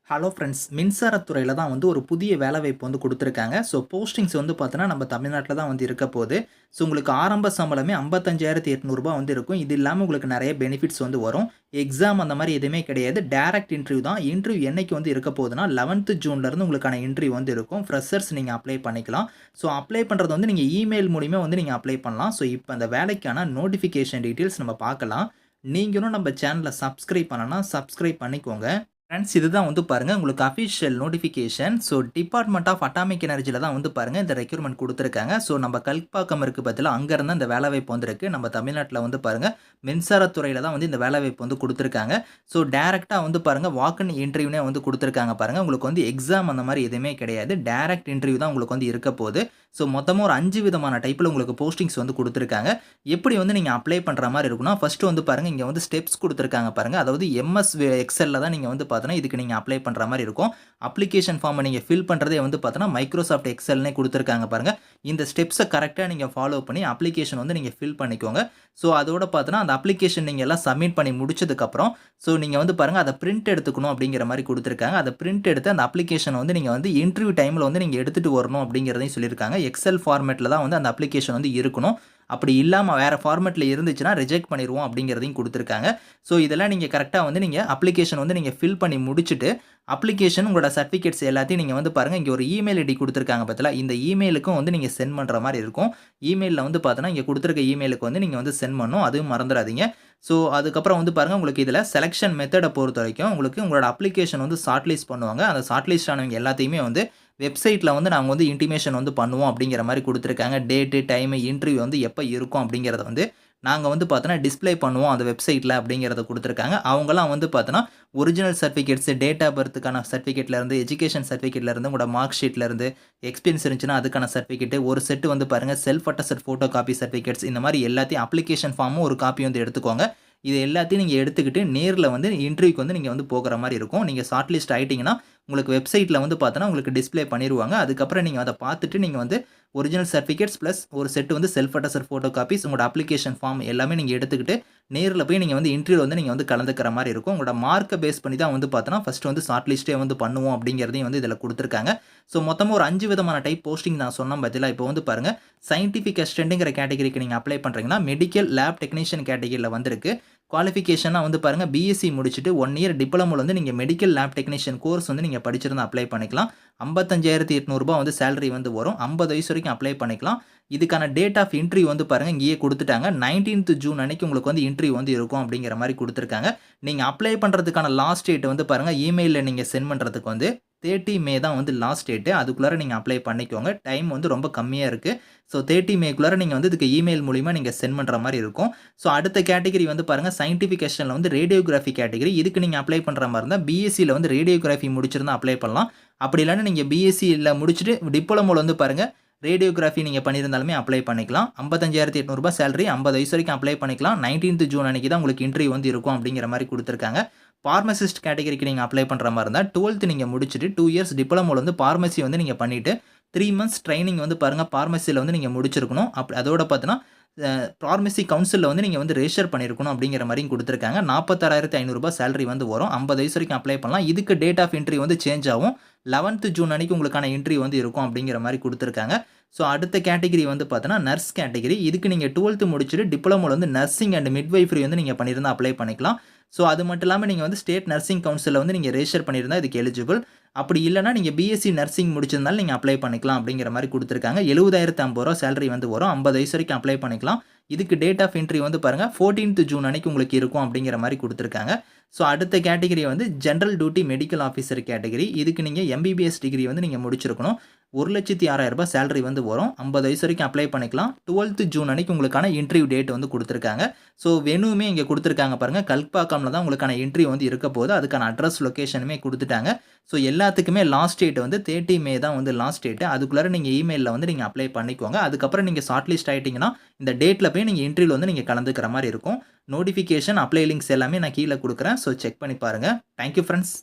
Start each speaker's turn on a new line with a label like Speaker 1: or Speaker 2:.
Speaker 1: Hello friends. மின்சாரத்துறையில தான் வந்து ஒரு புதிய வேலைவாய்ப்பு வந்து குடுத்துருக்காங்க. ஸோ போஸ்டிங்ஸ் வந்து பார்த்தீங்கன்னா, நம்ம தமிழ்நாட்ல தான் வந்து இருக்க போது. ஸோ உங்களுக்கு ஆரம்ப சம்பளமே ரூ. 55,800 வந்து இருக்கும். இது இல்லாம உங்களுக்கு நெறைய பெனிஃபிட்ஸ் வந்து வரும். எக்ஸாம் அந்த மாரி எதுவுமே கிடையாது. டைரக்ட் இன்டர்வியூ தான். இன்டர்வியூ என்னைக்கு வந்து இருக்க போதுன்னா, 11த் ஜூன்லேருந்து உங்களுக்கான இன்டர்வியூ வந்து இருக்கும். ஃப்ரெஷர்ஸ் நீங்க அப்ளை பண்ணிக்கலாம். ஸோ அப்ளை பண்றது வந்து நீங்க இமெயில் மூலியமா வந்து நீங்க அப்ளை பண்ணலாம். ஸோ இப்ப அந்த வேலைக்கான நோட்டிஃபிகேஷன் டீட்டெயில்ஸ் நம்ம பார்க்கலாம். நீங்களும் நம்ம சேனல சப்ஸ்கிரைப் பண்ணலனா, சப்ஸ்கிரைப் பண்ணிக்கோங்க. ஃப்ரெண்ட்ஸ், இதுதான் வந்து பாருங்க உங்களுக்கு official notification. So department of atomic எனர்ஜில தான் வந்து பாருங்க இந்த ரெக்ரூட்மெண்ட் குடுத்துருக்காங்க. ஸோ நம்ம கல்பாக்கம் இருக்கு பார்த்தீங்களா, அங்க இருந்து இந்த வேலைவாய்ப்பு வந்திருக்கு. நம்ம தமிழ்நாட்ல வந்து பாருங்க மின்சாரத்துறையில தான் வந்து இந்த வேலைவாய்ப்பு வந்து குடுத்துருக்காங்க. ஸோ டைரக்ட்டா வந்து பாருங்க வாக் இன் இன்டர்வியூனே வந்து குடுத்துருக்காங்க பாருங்க. உங்களுக்கு வந்து எக்ஸாம் அந்த மாரி எதுவுமே கிடையாது. டைரக்ட் இன்டர்வியூ தான் உங்களுக்கு வந்து இருக்க போது. ஸோ மொத்தமா ஒரு 5 விதமான டைப்ல உங்களுக்கு போஸ்டிங்ஸ் வந்து குடுத்துருக்காங்க. எப்படி வந்து நீங்க அப்ளை பண்ற மாரி இருக்கும்னா, ஃபர்ஸ்ட் வந்து பாருங்க இங்க வந்து ஸ்டெப்ஸ் குடுத்துருக்காங்க பாருங்க. அதாவது எக்ஸெல்ல தான் நீங்க வந்து பார்த்தீங்கன்னா, இதுக்கு நீங்க அப்ளை பண்ற மாரி இருக்கும். அப்ளிகேஷன் ஃபார்ம நீங்க ஃபில் பண்றதே வந்து பார்த்தீங்கன்னா, மைக்ரோசாஃப்ட் எக்ஸெல்னே குடுத்துருக்காங்க பாருங்க. இந்த ஸ்டெப்ஸ கரெக்ட்டா நீங்க ஃபாலோ பண்ணி அப்ளிகேஷன் வந்து நீங்க ஃபில் பண்ணிக்கோங்க. ஸோ அதோட பார்த்தீங்கன்னா, அந்த அப்ளிகேஷன் நீங்க எல்லாம் சப்மிட் பண்ணி முடிச்சதுக்கப்புறம், ஸோ நீங்க வந்து பாருங்க அத பிரிண்ட் எடுத்துக்கணும் அப்படிங்கிற மாரி குடுத்துருக்காங்க. அத பிரிண்ட் எடுத்து அந்த அப்ளிகேஷன வந்து நீங்க வந்து இன்டர்வியூ டைம்ல வந்து நீங்க எடுத்துட்டு வரணும் அப்படிங்கிறதையும் சொல்லியிருக்காங்க. எக்ஸெல் ஃபார்மேட்ல தான் வந்து அந்த அப்ளிகேஷன் வந்து இருக்கணும். அப்படி இல்லாம வேற ஃபார்மேட்ல இருந்துச்சுன்னா ரிஜெக்ட் பண்ணிருவோம் அப்படிங்கிறதையும் குடுத்துருக்காங்க. ஸோ இதெல்லாம் நீங்க கரெக்ட்டா வந்து நீங்க அப்ளிகேஷன் வந்து நீங்க ஃபில் பண்ணி முடிச்சுட்டு, அப்ளிகேஷன் உங்களோட சர்டிஃபிகேட்ஸ் எல்லாத்தையும் நீங்க வந்து பாருங்க, இங்க ஒரு இமெயில் ஐடி குடுத்துருக்காங்க பார்த்தீங்களா, இந்த இமெயிலுக்கும் வந்து நீங்க சென்ட் பண்ற மாரி இருக்கும். இமெயில்ல வந்து பார்த்தீங்கன்னா, இங்க குடுத்துருக்க இமெயிலுக்கு வந்து நீங்க வந்து சென்ட் பண்ணணும். அதுவும் மறந்துறாதீங்க. ஸோ அதுக்கப்புறம் வந்து பாருங்க, உங்களுக்கு இதுல செலக்ஷன் மெத்தட பொறுத்தவரைக்கும், உங்களுக்கு உங்களோட அப்ளிகேஷன் வந்து ஷார்ட் லிஸ்ட் பண்ணுவாங்க. அந்த ஷார்ட் லிஸ்ட் ஆனவங்க எல்லாத்தையுமே வந்து வெப்சைட்ல வந்து நாங்க வந்து இன்டிமேஷன் வந்து பண்ணுவோம் அப்படிங்கிற மாரி குடுத்துருக்காங்க. டேட்டு, டைமு, இன்டர்வியூ வந்து எப்ப இருக்கும் அப்படிங்கிறத வந்து நாங்க வந்து பார்த்தோன்னா, டிஸ்ப்ளே பண்ணுவோம் அந்த வெப்சைட்ல அப்படிங்கிறத குடுத்துருக்காங்க. அவங்கலாம் வந்து பார்த்தோன்னா, ஒரிஜினல் சர்டிஃபிகேட்ஸ், டேட் ஆஃப் பர்த்துக்கான சர்டிஃபிகேட்ல இருந்து, எஜுகேஷன் சர்டிஃபிகேட்ல இருந்து, உங்களோட மார்க் ஷீட்ல இருந்து, எக்ஸ்பீரியன்ஸ் இருந்துச்சுன்னா அதுக்கான சர்டிஃபிகேட், ஒரு செட் வந்து பாருங்க self attested photo copy certificates இந்த மாரி எல்லாத்தையும் அப்ளிகேஷன் ஃபார்மும் ஒரு காப்பி வந்து எடுத்துக்கோங்க. இது எல்லாத்தையும் நீங்க எடுத்துக்கிட்டு நேர்ல வந்து இன்டர்வியூக்கு வந்து நீங்க வந்து போகுற மாரி இருக்கும். நீங்க ஷார்ட் லிஸ்ட் ஆயிட்டீங்கன்னா, உங்களுக்கு வெப்சைட்ல வந்து பார்த்தோன்னா, உங்களுக்கு டிஸ்ப்ளே பண்ணிருவாங்க. அதுக்கப்புறம் நீங்க அத பார்த்துட்டு நீங்க வந்து ஒரிஜினல் சர்டிஃபிகேட்ஸ் பிளஸ் ஒரு செட் வந்து செல்ஃப் அட்டஸ்டட் ஃபோட்டோ காப்பீஸ், உங்களோட அப்ளிகேஷன் ஃபார்ம் எல்லாமே நீங்க எடுத்துக்கிட்டு, நேர்ல போய் நீங்க வந்து இன்டர்வியூல வந்து நீங்க வந்து கலந்துக்கிற மாரி இருக்கும். உங்களோட மார்க்க பேஸ் பண்ணி தான் வந்து பார்த்தோன்னா, ஃபர்ஸ்ட் வந்து ஷார்ட் லிஸ்ட்டே வந்து பண்ணுவோம் அப்படிங்கிறதையும் வந்து இதில குடுத்துருக்காங்க. ஸோ மொத்தமா ஒரு 5 விதமான டைப் போஸ்டிங் நான் சொன்னேன் பார்த்தீங்களா, இப்போ வந்து பாருங்க சயன்டிஃபிக் அசிஸ்டன்ட்ங்கிற கேட்டகரிக்கு நீங்க அப்ளை பண்றீங்கன்னா, மெடிக்கல் லேப் டெக்னீஷியன் கேட்டகரில வந்திருக்கு. குவாலிஃபிகேஷனா வந்து பாருங்க பிஎஸ்சி முடிச்சுட்டு 1 இயர் டிப்ளமோல வந்து நீங்க மெடிக்கல் லேப் டெக்னீஷியன் கோர்ஸ் வந்து நீங்க படிச்சிருந்தா அப்ளை பண்ணிக்கலாம். ரூ. 55,800 வந்து சேலரி வந்து வரும். 50 வயசு வரைக்கும் அப்ளை பண்ணிக்கலாம். இதுக்கான டேட் ஆஃப் இன்டர்வியூ வந்து பாருங்க இங்கேயே குடுத்துட்டாங்க. 19த் ஜூன் அன்னைக்கு உங்களுக்கு வந்து இன்டர்வியூ வந்து இருக்கும் அப்படிங்கிற மாரி குடுத்துருக்காங்க. நீங்க அப்ளை பண்றதுக்கான லாஸ்ட் டேட் வந்து பாருங்க இமெயில்ல நீங்க சென்ட் பண்றதுக்கு வந்து 30 மே தான் வந்து லாஸ்ட் டேட். அதுக்குள்ளார நீங்க அப்ளை பண்ணிக்கோங்க. டைம் வந்து ரொம்ப கம்மியா இருக்கு. ஸோ 30 மேக்குள்ளார நீங்க வந்து இதுக்கு இமெயில் மூலியமா நீங்க சென்ட் பண்ற மாரி இருக்கும். ஸோ அடுத்த கேட்டகரி வந்து பாருங்க சயன்டிஃபிக் அசிஸ்டன்ட்ல வந்து ரேடியோகிராஃபி கேட்டகரி. இதுக்கு நீங்க அப்ளை பண்ற மாரி இருந்தா பிஎஸ்சில வந்து ரேடியோகிராஃபி முடிச்சிருந்தா அப்ளை பண்ணலாம். அப்படி இல்லன்னா நீங்க பிஎஸ்சில முடிச்சுட்டு டிப்ளமோல வந்து பாருங்க ரேடியோகிராஃபி நீங்க பண்ணியிருந்தாலுமே அப்ளை பண்ணிக்கலாம். ரூ. 55,800 சேலரி 50 வயசு வரைக்கும் அப்ளை பண்ணிக்கலாம். 19த் ஜூன் அன்னைக்கு தான் உங்களுக்கு இன்டர்வியூ வந்து இருக்கும் அப்படிங்கிற மாரி குடுத்துருக்காங்க. பார்மசிஸ்ட் கேட்டகரிக்கு நீங்க அப்ளை பண்ற மாரி இருந்தா 12த் நீங்க முடிச்சுட்டு 2 இயர்ஸ் டிப்ளமோல வந்து பார்மசி வந்து நீங்க பண்ணிட்டு 3 மந்த்ஸ் ட்ரெய்னிங் வந்து பாருங்க பார்மசில வந்து நீங்க முடிச்சிருக்கணும். அதோட பார்த்தீங்கன்னா, பார்மசி கவுன்சில்ல வந்து நீங்க வந்து ரெஜிஸ்டர் பண்ணியிருக்கணும் அப்படிங்கிற மாரியும் குடுத்துருக்காங்க. ரூ. 46,500 சேலரி வந்து வரும். 50 வயசு வரைக்கும் அப்ளை பண்ணலாம். இதுக்கு டேட் ஆஃப் என்ட்ரி வந்து சேஞ்ச் ஆகும். 11த் ஜூன் அன்னைக்கு உங்களுக்கான என்ட்ரி வந்து இருக்கும் அப்படிங்கிற மாரி குடுத்துருக்காங்க. ஸோ அடுத்த கேட்டகரி வந்து பார்த்தீங்கன்னா, நர்ஸ் கேட்டகரி. இதுக்கு நீங்க 12த் முடிச்சுட்டு டிப்ளமோல வந்து நர்சிங் அண்ட் மிட்வைஃபரி வந்து நீங்க பண்ணியிருந்தா அப்ளை பண்ணிக்கலாம். ஸோ அது மட்டும் இல்லாம நீங்க வந்து ஸ்டேட் நர்சிங் கவுன்சில்ல வந்து நீங்க ரெஜிஸ்டர் பண்ணியிருந்தா இதுக்கு எலிஜிபிள். அப்படி இல்லன்னா நீங்க பிஎஸ்சி நர்சிங் முடிச்சிருந்தாலும் நீங்க அப்ளை பண்ணிக்கலாம் அப்படிங்கிற மாரி குடுத்துருக்காங்க. ரூ. 70,050 சேலரி வந்து வரும். 50 வயசு வரைக்கும் அப்ளை பண்ணிக்கலாம். இதுக்கு டேட் ஆஃப் என்ட்ரி வந்து பாருங்க 14த் ஜூன் அன்னைக்கு உங்களுக்கு இருக்கும் அப்படிங்கிற மாரி குடுத்துருக்காங்க. ஸோ அடுத்த கேட்டகரி வந்து general duty medical officer category. இதுக்கு நீங்க எம்பிபிஎஸ் டிகிரி வந்து நீங்க முடிச்சிருக்கணும். ரூ. 1,06,000 சேலரி வந்து வரும். 50 வயசு வரைக்கும் அப்ளை பண்ணிக்கலாம். 12த் ஜூன் அன்னைக்கு உங்களுக்கான இன்டர்வியூ டேட் வந்து குடுத்துருக்காங்க. ஸோ வென்யூமே இங்க குடுத்துருக்காங்க பாருங்க. கல்பாக்கம்ல தான் உங்களுக்கான இன்டர்வியூ வந்து இருக்க போது. அதுக்கான அட்ரஸ், லொகேஷனுமே குடுத்துட்டாங்க. ஸோ எல்லாத்துக்குமே லாஸ்ட் டேட் வந்து 30 மே தான் வந்து லாஸ்ட் டேட். அதுக்குள்ளார நீங்க இமெயில்ல வந்து நீங்க அப்ளை பண்ணிக்கோங்க. அதுக்கப்புறம் நீங்க ஷார்ட் லிஸ்ட் ஆயிட்டீங்கன்னா, இந்த டேட்ல போய் நீங்க இன்டர்வியூல வந்து நீங்க கலந்துக்கிற மாரி இருக்கும். நோட்டிஃபிகேஷன், அப்ளை லிங்க்ஸ் எல்லாமே நான் கீழ குடுக்குறேன். ஸோ செக் பண்ணி பாருங்க. Thank you friends.